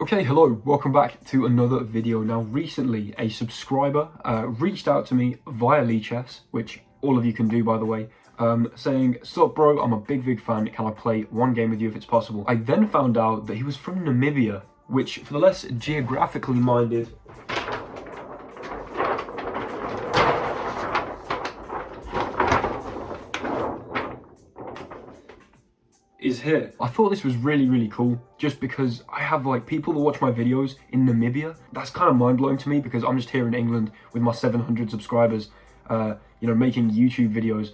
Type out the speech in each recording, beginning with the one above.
Okay, hello, welcome back to another video. Now, recently a subscriber reached out to me via Lichess, which all of you can do, by the way, saying, "Sup bro, I'm a big fan, can I play one game with you if it's possible?" I then found out that he was from Namibia, which for the less geographically minded, is here. I thought this was really cool just because I have like people that watch my videos in Namibia. That's kind of mind-blowing to me because I'm just here in England with my 700 subscribers, making YouTube videos,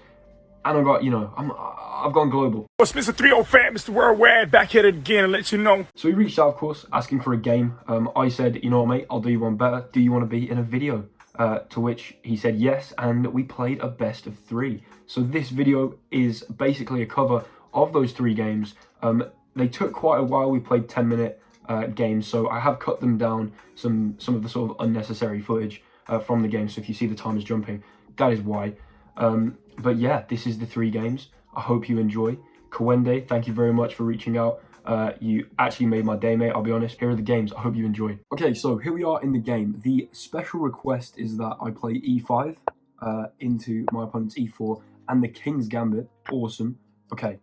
and I've gone global. It's Mr. 305, Mr. Worldwide, back at it again and let you know. So he reached out, of course, asking for a game. I said, you know what, mate, I'll do you one better. Do you want to be in a video? To which he said yes, and we played a best of 3. So this video is basically a cover of those 3 games. They took quite a while. We played 10-minute games, so I have cut them down, some of the sort of unnecessary footage from the game. So if you see the time is jumping, that is why. But yeah, this is the 3 games. I hope you enjoy. Kawende, thank you very much for reaching out. You actually made my day, mate, I'll be honest. Here are the games. I hope you enjoy. Okay, so here we are in the game. The special request is that I play e5 into my opponent's e4 and the King's Gambit. Awesome. Okay.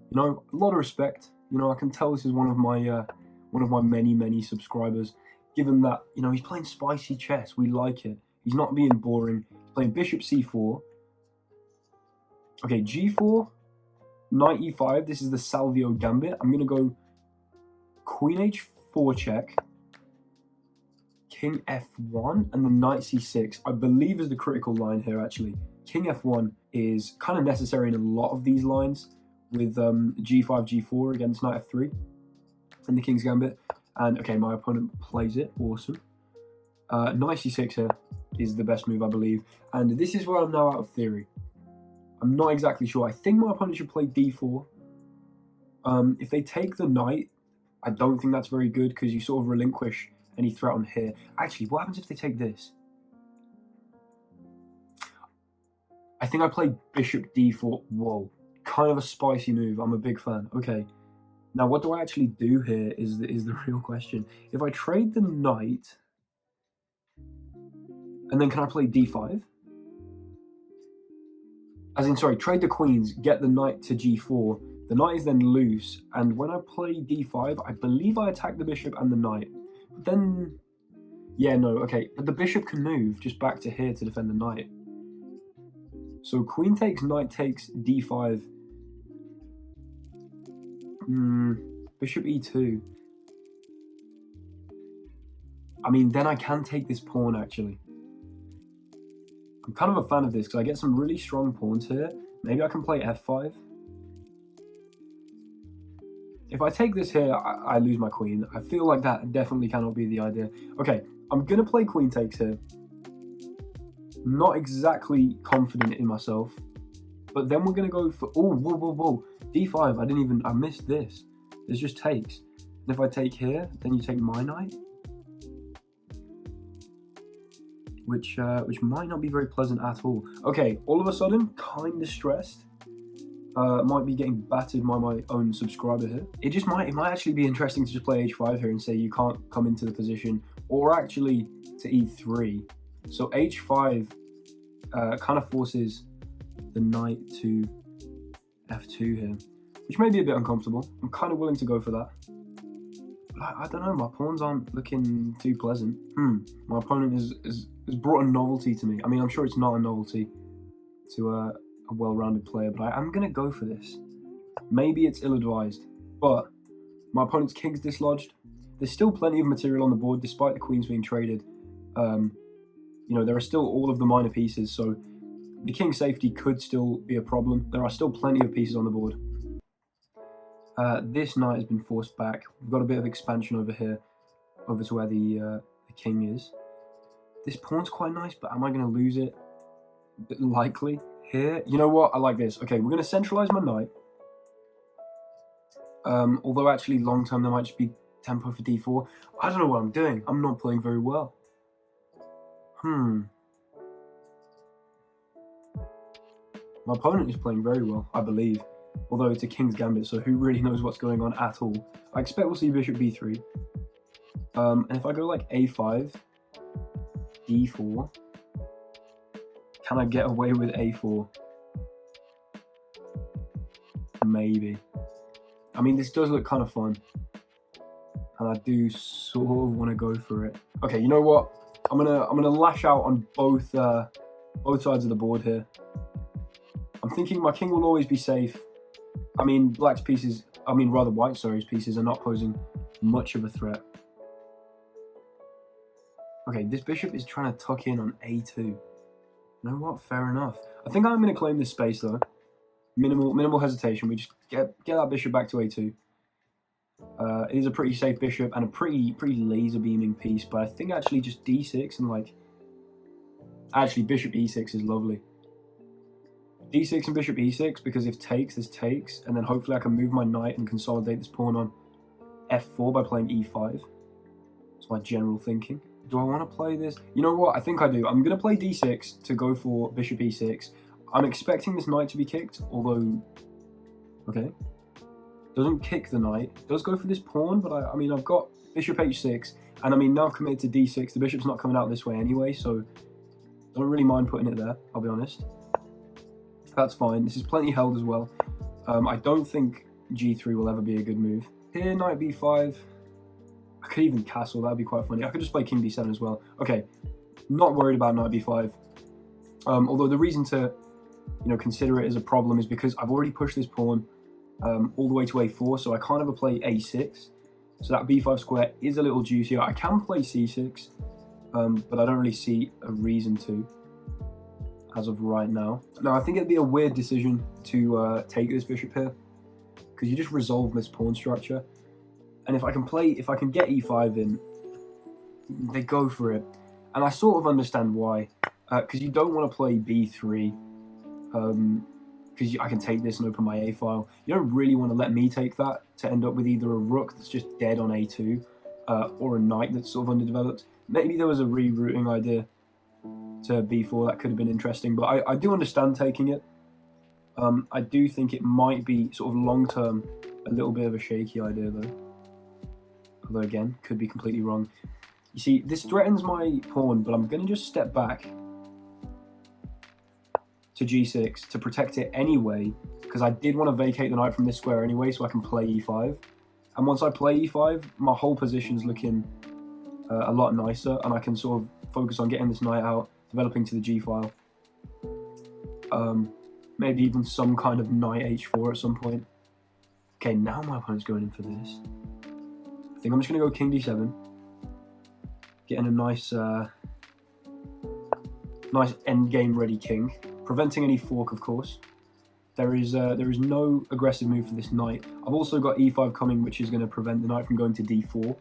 You know, a lot of respect. You know, I can tell this is one of my many subscribers. Given that, you know, he's playing spicy chess, we like it. He's not being boring. He's playing bishop c4. Okay, g4, knight e5. This is the Salvio Gambit. I'm gonna go queen h4 check, king f1, and then knight c6. I believe is the critical line here. Actually, king f1 is kind of necessary in a lot of these lines, with g5, g4 against knight f3 and the King's Gambit. And okay, my opponent plays it. Awesome. Knight c6 here is the best move, I believe. And this is where I'm now out of theory. I'm not exactly sure. I think my opponent should play d4. If they take the knight, I don't think that's very good because you sort of relinquish any threat on here. Actually, what happens if they take this? I think I play bishop d4. Whoa. Kind of a spicy move. I'm a big fan. Okay, now what do I actually do here is the real question. If I trade the knight, and then can I play d5? As in, sorry, trade the queens, get the knight to g4. The knight is then loose, and when I play d5, I believe I attack the bishop and the knight. But then, yeah, no, okay, but the bishop can move just back to here to defend the knight. So queen takes, knight takes, d5. Bishop e2. I mean, then I can take this pawn, actually. I'm kind of a fan of this because I get some really strong pawns here. Maybe I can play f5. If I take this here, I lose my queen. I feel like that definitely cannot be the idea. Okay, I'm going to play queen takes here. Not exactly confident in myself. But then we're going to go for... Oh, whoa. d5. I missed this. This just takes. And if I take here, then you take my knight. Which might not be very pleasant at all. Okay, all of a sudden, kind of stressed. Might be getting battered by my own subscriber here. It might actually be interesting to just play h5 here and say you can't come into the position. Or actually to e3. So h5 kind of forces the knight to f2 here, which may be a bit uncomfortable. I'm kind of willing to go for that. But I don't know, my pawns aren't looking too pleasant. My opponent has brought a novelty to me. I mean, I'm sure it's not a novelty to a well-rounded player, but I'm going to go for this. Maybe it's ill-advised, but my opponent's king's dislodged. There's still plenty of material on the board, despite the queens being traded. You know, there are still all of the minor pieces, so the king's safety could still be a problem. There are still plenty of pieces on the board. This knight has been forced back. We've got a bit of expansion over here, over to where the king is. This pawn's quite nice, but am I going to lose it? Likely. Here, you know what? I like this. Okay, we're going to centralize my knight. Although actually long term there might just be tempo for d4. I don't know what I'm doing. I'm not playing very well. My opponent is playing very well, I believe. Although it's a King's Gambit, so who really knows what's going on at all. I expect we'll see bishop b3. And if I go like a5, d4, can I get away with a4? Maybe. I mean, this does look kind of fun, and I do sort of want to go for it. Okay, you know what? I'm gonna lash out on both sides of the board here. I'm thinking my king will always be safe. I mean, white's pieces are not posing much of a threat. Okay, this bishop is trying to tuck in on a2. You know what? Fair enough. I think I'm going to claim this space though. Minimal hesitation. We just get that bishop back to a2. It is a pretty safe bishop and a pretty laser beaming piece, but I think actually just d6 and like... Actually, bishop e6 is lovely. d6 and bishop e6, because if takes, this takes, and then hopefully I can move my knight and consolidate this pawn on f4 by playing e5. That's my general thinking. Do I want to play this? You know what? I think I do. I'm going to play d6 to go for bishop e6. I'm expecting this knight to be kicked, although... Okay. Doesn't kick the knight. Does go for this pawn, but I mean, I've got bishop h6, and I mean, now I've committed to d6. The bishop's not coming out this way anyway, so don't really mind putting it there, I'll be honest. That's fine. This is plenty held as well. I don't think g3 will ever be a good move. Here, knight b5. I could even castle. That'd be quite funny. I could just play king d7 as well. Okay, not worried about knight b5. Although the reason to, consider it as a problem is because I've already pushed this pawn all the way to a4, so I can't ever play a6. So that b5 square is a little juicier. I can play c6, but I don't really see a reason to as of right now. Now, I think it'd be a weird decision to take this bishop here, because you just resolve this pawn structure. And if I can get e5 in, they go for it. And I sort of understand why, because you don't want to play b3, because I can take this and open my a file. You don't really want to let me take that to end up with either a rook that's just dead on a2, or a knight that's sort of underdeveloped. Maybe there was a rerouting idea to b4 that could have been interesting, but I do understand taking it. I do think it might be sort of long-term a little bit of a shaky idea though. Although again, could be completely wrong. You see, this threatens my pawn, but I'm going to just step back to g6 to protect it anyway, because I did want to vacate the knight from this square anyway, so I can play e5. And once I play e5, my whole position's looking a lot nicer, and I can sort of focus on getting this knight out, developing to the g file. Maybe even some kind of knight h4 at some point. Okay, now my opponent's going in for this. I think I'm just going to go king d7. Getting a nice endgame ready king. Preventing any fork, of course. There is no aggressive move for this knight. I've also got e5 coming, which is going to prevent the knight from going to d4.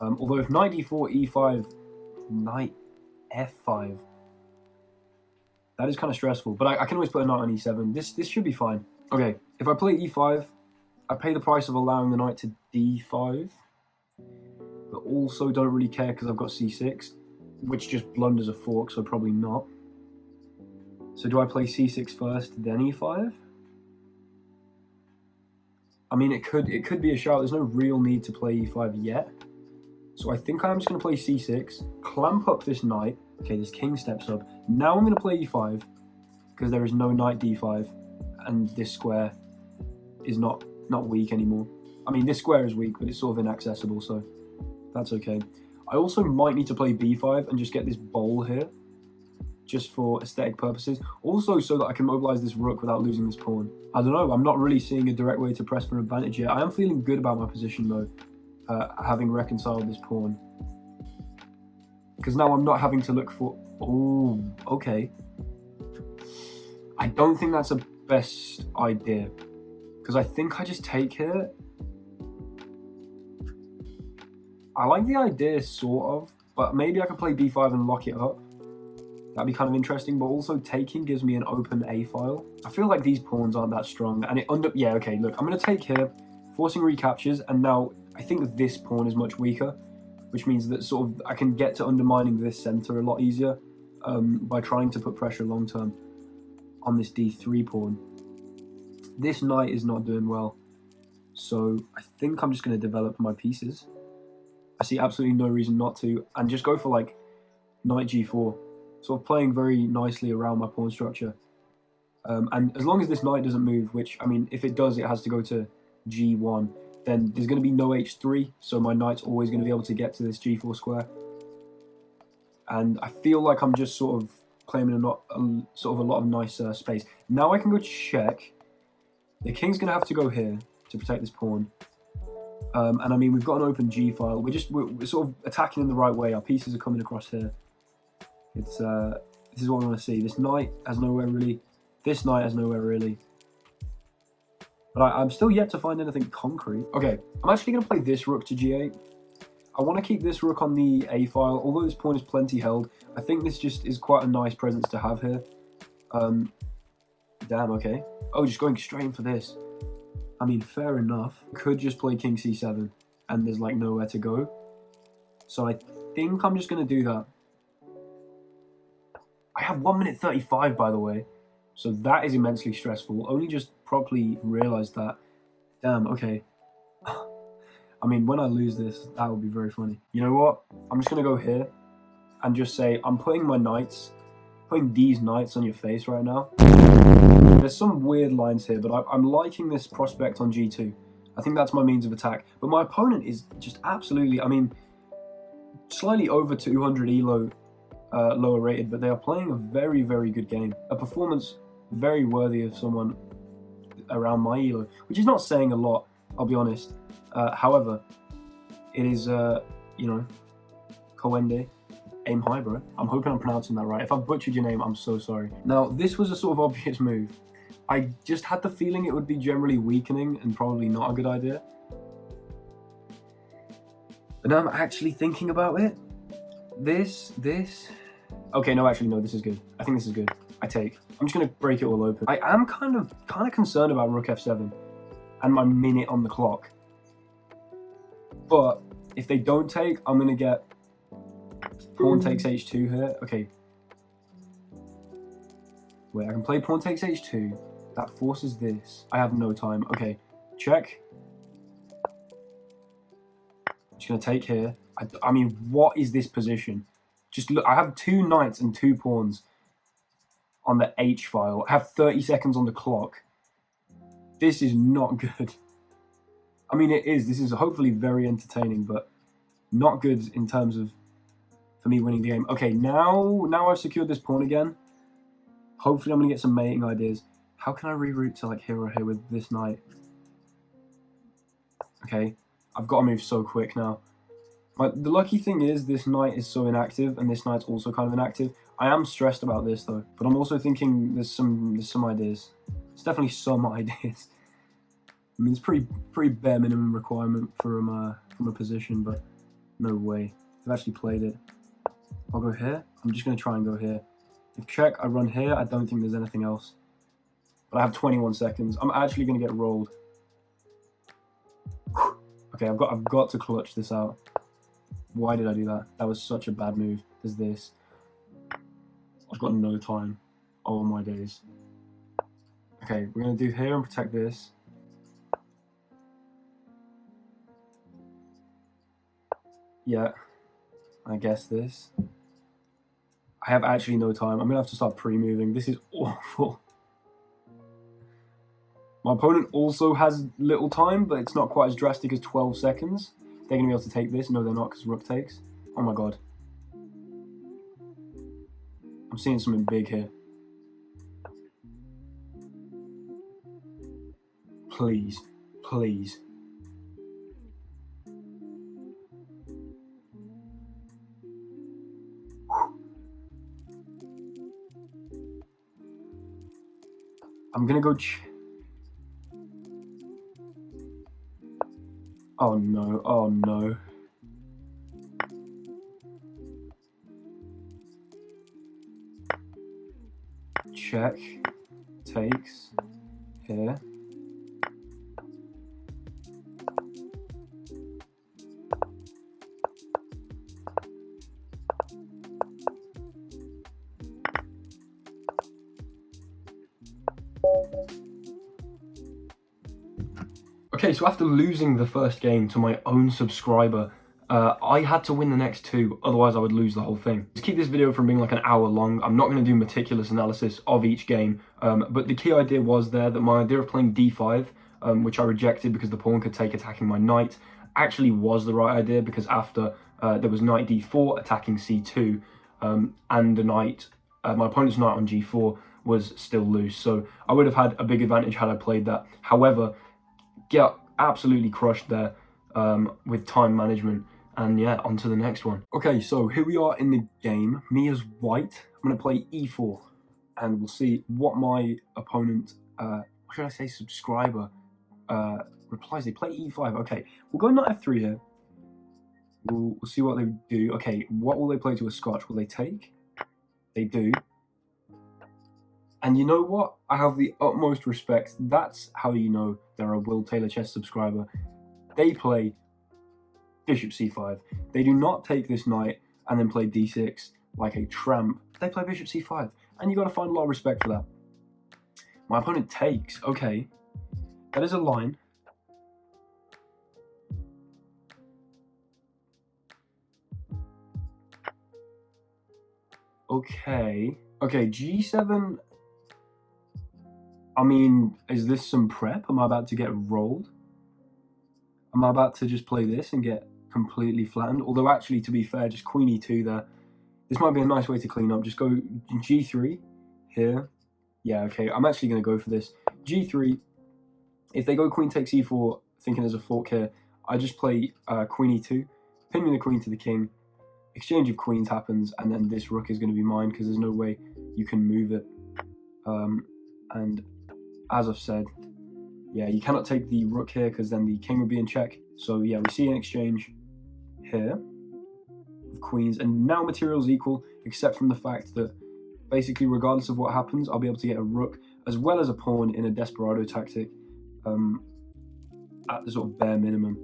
Although if knight d4, e5, knight f5. That is kind of stressful, but I can always put a knight on e7. This should be fine. Okay, if I play e5, I pay the price of allowing the knight to d5, but also don't really care because I've got c6, which just blunders a fork, so probably not. So do I play c6 first, then e5? I mean, it could be a shout. There's no real need to play e5 yet. So I think I'm just going to play c6, clamp up this knight. Okay, this king steps up. Now I'm going to play e5, because there is no knight d5, and this square is not weak anymore. I mean, this square is weak, but it's sort of inaccessible, so that's okay. I also might need to play b5 and just get this bowl here, just for aesthetic purposes. Also, so that I can mobilize this rook without losing this pawn. I don't know, I'm not really seeing a direct way to press for advantage yet. I am feeling good about my position, though, having reconciled this pawn. Because now I'm not having to look for... Oh, okay. I don't think that's the best idea. Because I think I just take here. I like the idea, sort of. But maybe I could play b5 and lock it up. That'd be kind of interesting. But also taking gives me an open a file. I feel like these pawns aren't that strong. And it yeah, okay, look. I'm going to take here, forcing recaptures. And now I think this pawn is much weaker, which means that sort of I can get to undermining this center a lot easier by trying to put pressure long term on this d3 pawn. This knight is not doing well, so I think I'm just going to develop my pieces. I see absolutely no reason not to, and just go for like knight g4, sort of playing very nicely around my pawn structure. And as long as this knight doesn't move, which, I mean, if it does, it has to go to g1, then there's going to be no h3, so my knight's always going to be able to get to this g4 square. And I feel like I'm just sort of claiming a lot of nice space. Now I can go check. The king's going to have to go here to protect this pawn. And I mean, we've got an open g file. We're sort of attacking in the right way. Our pieces are coming across here. This is what we want to see. This knight has nowhere really. This knight has nowhere really. But I'm still yet to find anything concrete. Okay, I'm actually going to play this rook to g8. I want to keep this rook on the a file. Although this pawn is plenty held, I think this just is quite a nice presence to have here. Damn, okay. Oh, just going straight in for this. I mean, fair enough. Could just play king c7, and there's like nowhere to go. So I think I'm just going to do that. I have 1 minute 35, by the way. So that is immensely stressful. Only just properly realized that. Damn, okay. I mean, when I lose this, that would be very funny. You know what? I'm just going to go here and just say, I'm putting my knights, putting these knights on your face right now. There's some weird lines here, but I'm liking this prospect on g2. I think that's my means of attack. But my opponent is just absolutely, I mean, slightly over 200 elo lower rated, but they are playing a very, very good game. A performance very worthy of someone around my elo, which is not saying a lot, I'll be honest. However, it is, you know, Kawende. Aim high, bro. I'm hoping I'm pronouncing that right. If I've butchered your name, I'm so sorry. Now, this was a sort of obvious move. I just had the feeling it would be generally weakening and probably not a good idea. But now I'm actually thinking about it. This. Okay, no, actually, no, this is good. I think this is good. I take. I'm just going to break it all open. I am kind of concerned about rook f7 and my minute on the clock. But if they don't take, I'm going to get pawn takes h2 here. Okay. Wait, I can play pawn takes h2. That forces this. I have no time. Okay, check. I'm just going to take here. I mean, what is this position? Just look, I have 2 knights and 2 pawns on the h file. I have 30 seconds on the clock. This is not good. I mean, it is. This is hopefully very entertaining, but not good in terms of for me winning the game. Okay, now I've secured this pawn again. Hopefully I'm going to get some mating ideas. How can I reroute to like here or here with this knight? Okay, I've got to move so quick now. The lucky thing is this knight is so inactive, and this knight's also kind of inactive. I am stressed about this though, but I'm also thinking there's some ideas. It's definitely some ideas. I mean, it's pretty bare minimum requirement from a position, but no way. I've actually played it. I'll go here. I'm just going to try and go here. If check, I run here. I don't think there's anything else. But I have 21 seconds. I'm actually going to get rolled. Okay, I've got to clutch this out. Why did I do that? That was such a bad move. There's this. I've got no time. Oh my days. Okay, we're going to do here and protect this. Yeah, I guess this. I have actually no time. I'm going to have to start pre-moving. This is awful. My opponent also has little time, but it's not quite as drastic as 12 seconds. They're going to be able to take this. No, they're not, because rook takes. Oh my god. I'm seeing something big here. Please. Please. I'm gonna go oh no, oh no. Check. Takes. Here. Okay, so after losing the first game to my own subscriber, I had to win the next two, otherwise I would lose the whole thing. To keep this video from being like an hour long, I'm not going to do meticulous analysis of each game, but the key idea was there that my idea of playing d5, which I rejected because the pawn could take attacking my knight, actually was the right idea, because after there was knight d4 attacking c2, and the knight, my opponent's knight on g4 was still loose, so I would have had a big advantage had I played that. However, get absolutely crushed there with time management. And yeah, on to the next one. Okay, so here we are in the game. Me as white. I'm going to play e4. And we'll see what my opponent, what should I say, subscriber, replies. They play e5. Okay, we'll go knight f3 here. We'll see what they do. Okay, what will they play to a scotch? Will they take? They do. And you know what? I have the utmost respect. That's how you know they're a Will Taylor Chess subscriber. They play bishop c5. They do not take this knight and then play d6 like a tramp. They play bishop c5, and you got to find a lot of respect for that. My opponent takes. Okay, that is a line. Okay, g7. I mean, is this some prep? Am I about to get rolled? Am I about to just play this and get completely flattened? Although actually, to be fair, just queen e2 there. This might be a nice way to clean up. Just go g3 here. Yeah, okay, I'm actually going to go for this. g3. If they go queen takes e4, thinking there's a fork here, I just play queen e2, pinning the queen to the king. Exchange of queens happens, and then this rook is going to be mine because there's no way you can move it. And as I've said, yeah, you cannot take the rook here because then the king would be in check. So yeah, we see an exchange here of queens, and now material's equal, except from the fact that basically regardless of what happens, I'll be able to get a rook as well as a pawn in a desperado tactic at the sort of bare minimum.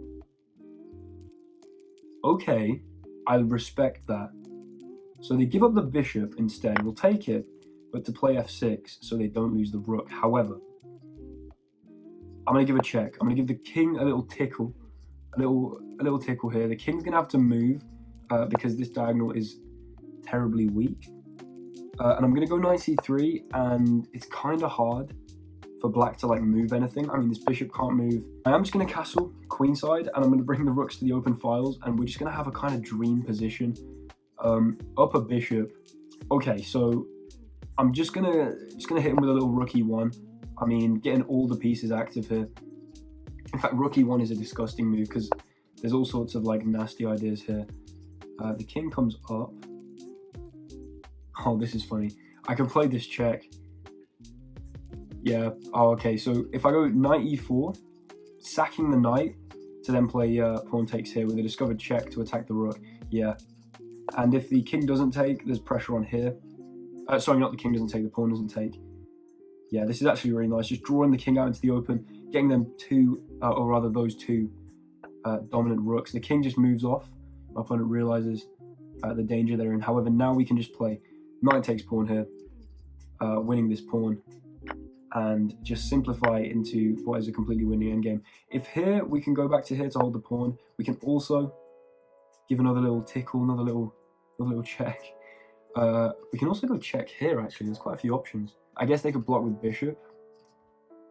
Okay, I respect that. So they give up the bishop instead. We'll take it, but to play f6 so they don't lose the rook. However, I'm going to give a check. I'm going to give the king a little tickle. A little tickle here. The king's going to have to move because this diagonal is terribly weak. And I'm going to go knight c3, and it's kind of hard for black to like move anything. I mean, this bishop can't move. I am just going to castle queenside, and I'm going to bring the rooks to the open files, and we're just going to have a kind of dream position. Up a bishop. Okay, so I'm just gonna hit him with a little rook e1. I mean, getting all the pieces active here. In fact, rook e1 is a disgusting move because there's all sorts of like nasty ideas here. The king comes up. Oh, this is funny. I can play this check. Yeah. Oh, okay. So if I go knight e4, sacking the knight to then play pawn takes here with a discovered check to attack the rook. Yeah. And if the king doesn't take, there's pressure on here. Sorry, not the king doesn't take, the pawn doesn't take. Yeah, this is actually really nice. Just drawing the king out into the open, getting them two, or rather those two dominant rooks. The king just moves off. My opponent realizes the danger they're in. However, now we can just play knight takes pawn here, winning this pawn, and just simplify into what is a completely winning endgame. If here, we can go back to here to hold the pawn. We can also give another little tickle, another little check. We can also go check here, actually. There's quite a few options. I guess they could block with bishop,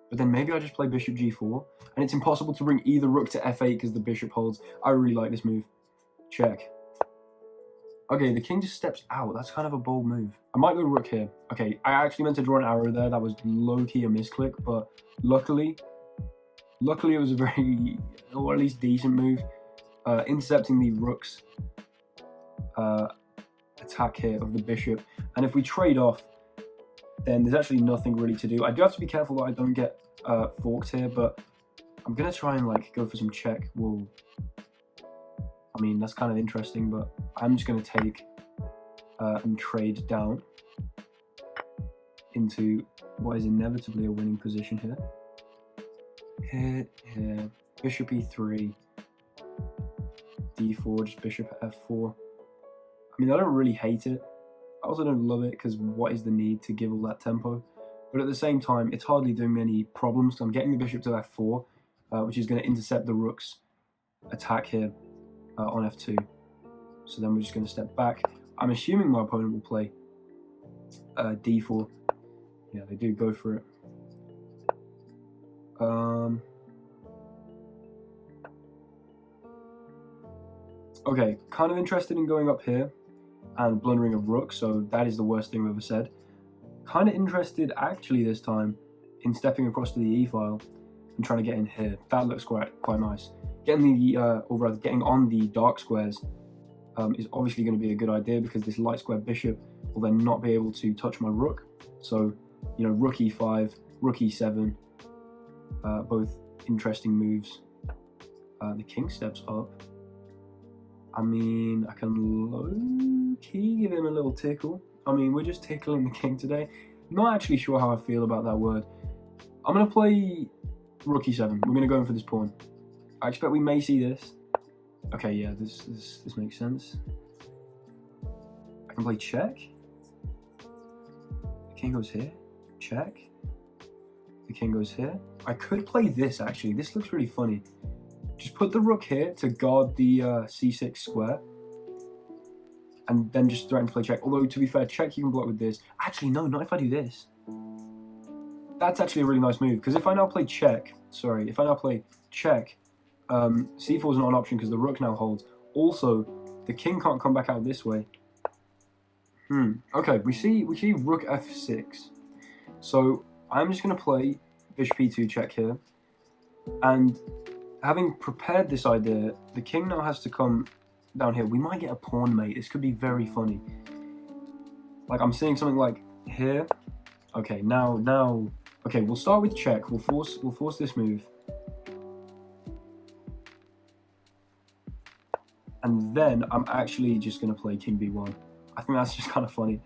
but then maybe I just play bishop g4, and it's impossible to bring either rook to f8 because the bishop holds. I really like this move. Check. Okay, the king just steps out. That's kind of a bold move. I might go rook here. Okay, I actually meant to draw an arrow there. That was low-key a misclick, but luckily it was a very, or at least decent move. Intercepting the rook's attack here of the bishop. And if we trade off, then there's actually nothing really to do. I do have to be careful that I don't get forked here, but I'm going to try and like go for some check. Whoa. I mean, that's kind of interesting, but I'm just going to take and trade down into what is inevitably a winning position here. Here, bishop e3, d4, just bishop at f4. I mean, I don't really hate it. I also don't love it because what is the need to give all that tempo? But at the same time, it's hardly doing me any problems. So I'm getting the bishop to f4, which is going to intercept the rook's attack here. on f2. So then we're just going to step back. I'm assuming my opponent will play d4. Yeah, they do go for it. Okay, kind of interested in going up here and blundering a rook, so that is the worst thing I've ever said. Kind of interested, actually, this time in stepping across to the e file and trying to get in here. That looks quite nice. Getting the, or rather, getting on the dark squares is obviously going to be a good idea because this light square bishop will then not be able to touch my rook. So, you know, rook e5, rook e7, both interesting moves. The king steps up. I mean, I can low-key give him a little tickle. I mean, we're just tickling the king today. Not actually sure how I feel about that word. I'm going to play rook e7. We're going to go in for this pawn. I expect we may see this. Okay, yeah, this makes sense. I can play check. The king goes here. Check. The king goes here. I could play this, actually. This looks really funny. Just put the rook here to guard the c6 square. And then just threaten to play check. Although, to be fair, check you can block with this. Actually, no, not if I do this. That's actually a really nice move. Because if I now play check... Sorry, if I now play check... c4 is not an option because the rook now holds. Also, the king can't come back out this way. Okay, we see rook f6. So, I'm just going to play bishop e2 check here. And... having prepared this idea, the king now has to come down here. We might get a pawn mate. This could be very funny. Like, I'm seeing something like here. Okay, now. Okay, we'll start with check. We'll force this move. And then I'm actually just gonna play king b1. I think that's just kind of funny.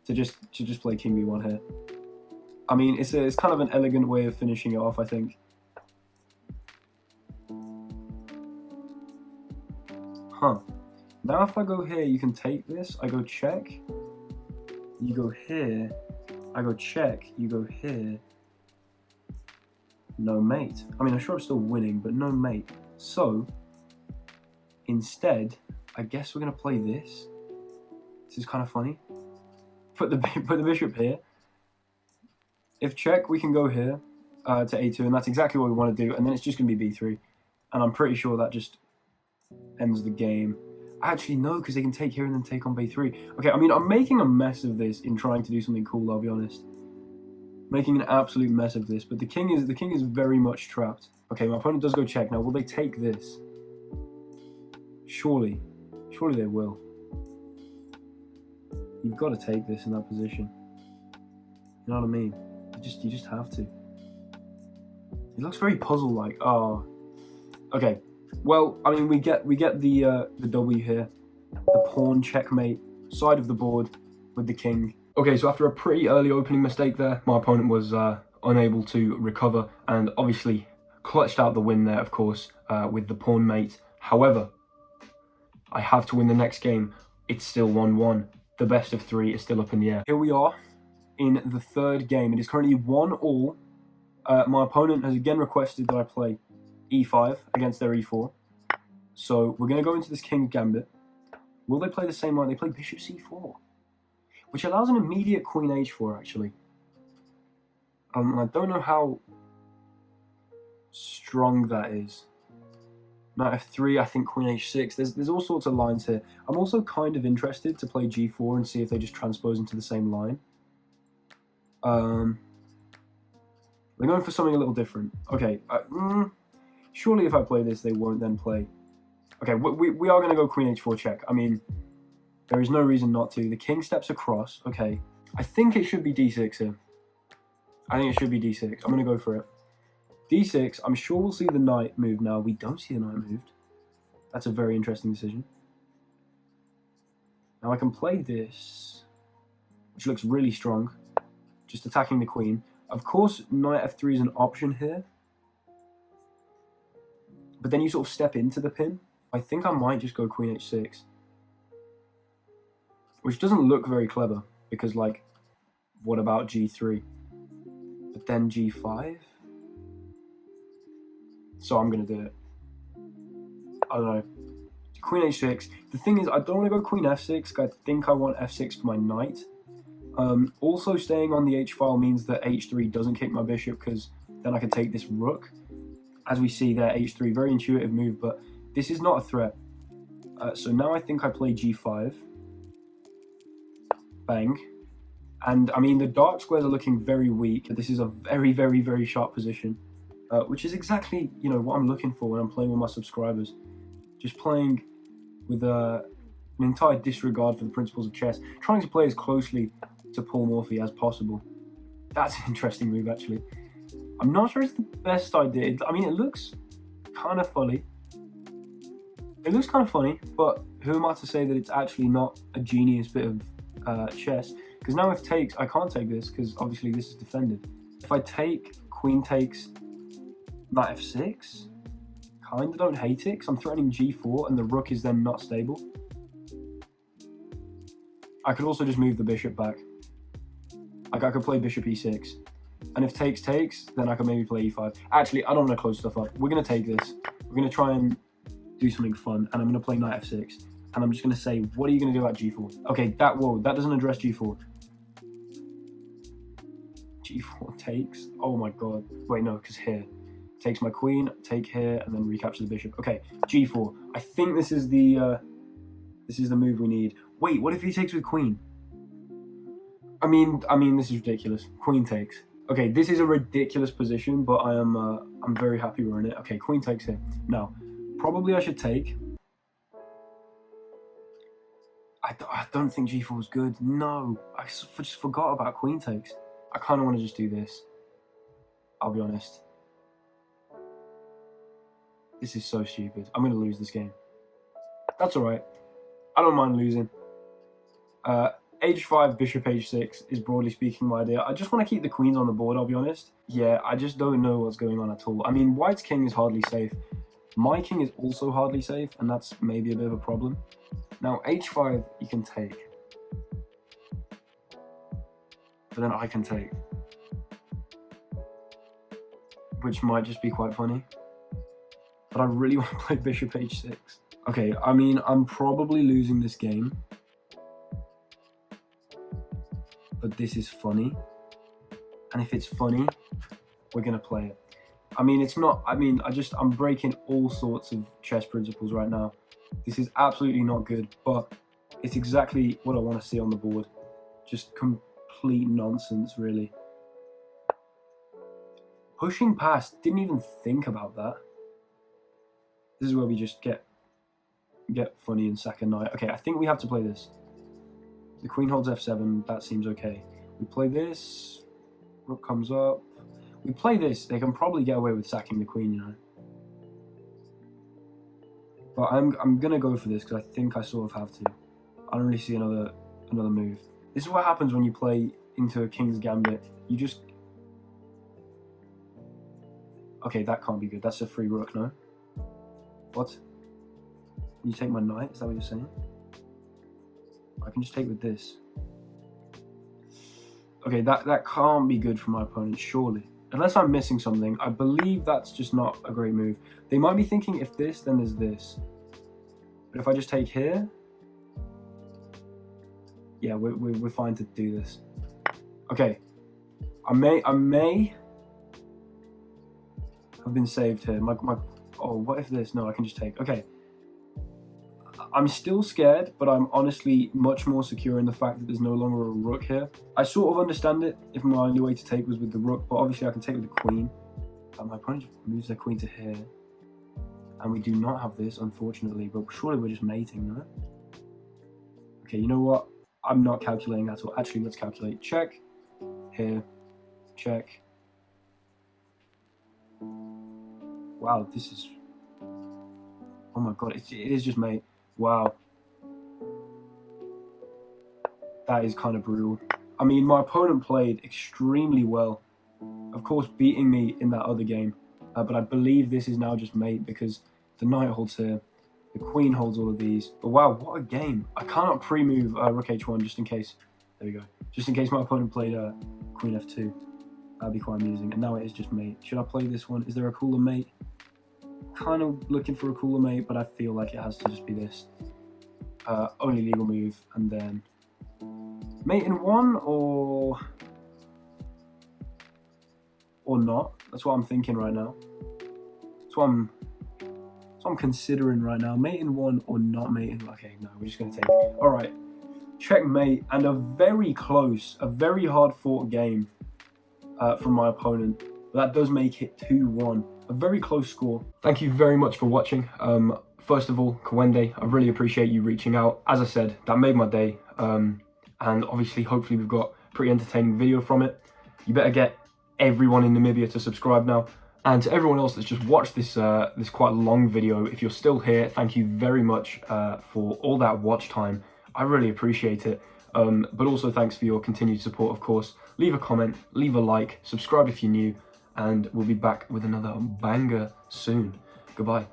To just play king b1 here. I mean, it's kind of an elegant way of finishing it off, I think. Huh. Now if I go here, you can take this. I go check. You go here. I go check. You go here. No mate. I mean, I'm sure I'm still winning, but no mate. So, instead, I guess we're going to play this. This is kind of funny. Put the bishop here. If check, we can go here to a2, and that's exactly what we want to do. And then it's just going to be b3. And I'm pretty sure that just ends the game. Actually, no, because they can take here and then take on b3. Okay, I mean, I'm making a mess of this in trying to do something cool, I'll be honest. Making an absolute mess of this, but the king is very much trapped. Okay, my opponent does go check. Now, will they take this? Surely they will. You've got to take this in that position. You know what I mean? You just have to. It looks very puzzle-like. Oh, okay. Well, I mean, we get the W here, the pawn checkmate side of the board with the king. Okay, so after a pretty early opening mistake there, my opponent was unable to recover and obviously clutched out the win there, of course, with the pawn mate. However, I have to win the next game. It's still 1-1. The best of 3 is still up in the air. Here we are in the third game. It is currently 1-1. My opponent has again requested that I play e5 against their e4. So we're going to go into this king gambit. Will they play the same line? They play bishop c4, which allows an immediate queen h4, actually. I don't know how strong that is. Knight f3, I think queen h6. There's all sorts of lines here. I'm also kind of interested to play g4 and see if they just transpose into the same line. They're going for something a little different. Okay, surely if I play this, they won't then play. Okay, we are going to go queen h4 check. I mean, there is no reason not to. The king steps across. Okay, I think it should be d6 here. I think it should be d6. I'm going to go for it. d6, I'm sure we'll see the knight move now. We don't see the knight moved. That's a very interesting decision. Now I can play this, which looks really strong. Just attacking the queen. Of course, knight f3 is an option here. But then you sort of step into the pin. I think I might just go queen h6. Which doesn't look very clever. Because, like, what about g3? But then g5? So I'm going to do it. I don't know. Queen h6. The thing is, I don't want to go queen f6, because I think I want f6 for my knight. Also, staying on the h file means that h3 doesn't kick my bishop, because then I can take this rook. As we see there, h3, very intuitive move, but this is not a threat. So now I think I play g5. Bang. And, I mean, the dark squares are looking very weak. This is a very, very, very sharp position, which is exactly, you know, what I'm looking for when I'm playing with my subscribers. Just playing with an entire disregard for the principles of chess, trying to play as closely to Paul Morphy as possible. That's an interesting move, actually. I'm not sure it's the best idea. I mean, it looks kind of funny. It looks kind of funny, but who am I to say that it's actually not a genius bit of chess? Because now if takes, I can't take this, because obviously this is defended. If I take, queen takes, knight f6, kind of don't hate it, because I'm threatening g4, and the rook is then not stable. I could also just move the bishop back. Like, I could play bishop e6. And if takes, then I could maybe play e5. Actually, I don't want to close stuff up. We're going to take this. We're going to try and do something fun, and I'm going to play knight f6. And I'm just going to say, what are you going to do about g4? Okay, that doesn't address g4. g4 takes. Oh my god. Wait, no, because here. Takes my queen, take here, and then recapture the bishop. Okay, g4. I think this is the move we need. Wait, what if he takes with queen? I mean, this is ridiculous. Queen takes. Okay, this is a ridiculous position, but I'm very happy we're in it. Okay, queen takes here. Now, probably I should take. I don't think g4 is good. No, I just forgot about queen takes. I kind of want to just do this. I'll be honest. This is so stupid. I'm going to lose this game. That's alright. I don't mind losing. H5, bishop h6 is broadly speaking my idea. I just want to keep the queens on the board, I'll be honest. Yeah, I just don't know what's going on at all. I mean, white's king is hardly safe. My king is also hardly safe, and that's maybe a bit of a problem. Now, h5, you can take. But then I can take. Which might just be quite funny. But I really want to play bishop h6. Okay, I mean, I'm probably losing this game. But this is funny. And if it's funny, we're going to play it. I mean, it's not, I'm breaking all sorts of chess principles right now. This is absolutely not good, but it's exactly what I want to see on the board. Just complete nonsense, really. Pushing past, didn't even think about that. This is where we just get funny in second knight. Okay, I think we have to play this. The queen holds f7, that seems okay. We play this, rook comes up. We play this, they can probably get away with sacking the queen, you know. But I'm gonna go for this because I think I sort of have to. I don't really see another move. This is what happens when you play into a king's gambit. You just... Okay, that can't be good. That's a free rook, no? What? Can you take my knight? Is that what you're saying? I can just take with this. Okay, that can't be good for my opponent, surely. Unless I'm missing something, I believe that's just not a great move. They might be thinking if this, then there's this. But if I just take here... Yeah, we're fine to do this. Okay. I may have been saved here. Oh, what if this? No, I can just take. Okay. I'm still scared, but I'm honestly much more secure in the fact that there's no longer a rook here. I sort of understand it if my only way to take was with the rook, but obviously I can take with the queen. My opponent moves their queen to here. And we do not have this, unfortunately, but surely we're just mating, no? Okay, you know what? I'm not calculating at all. Actually, let's calculate. Check. Here. Check. Wow, this is... Oh my god, it is just mate. Wow. That is kind of brutal. I mean, my opponent played extremely well. Of course, beating me in that other game. But I believe this is now just mate because the knight holds here. The queen holds all of these. But wow, what a game. I cannot pre-move rook h1 just in case. There we go. Just in case my opponent played queen f2. That'd be quite amusing. And now it is just mate. Should I play this one? Is there a cooler mate? kind of looking for a cooler mate, but I feel like it has to just be this. Only legal move, and then mate in one or not. That's what I'm thinking right now. That's what I'm considering right now. Mate in one or not mate in. Okay, no, we're just gonna take it. All right, checkmate, and a very close, a very hard fought game from my opponent. But that does make it 2-1. A very close score. Thank you very much for watching. First of all, Kawende, I really appreciate you reaching out. As I said, that made my day. And obviously, hopefully we've got a pretty entertaining video from it. You better get everyone in Namibia to subscribe now. And to everyone else that's just watched this this quite long video, if you're still here, thank you very much for all that watch time. I really appreciate it. But also thanks for your continued support, of course. Leave a comment, leave a like, subscribe if you're new, and we'll be back with another banger soon. Goodbye.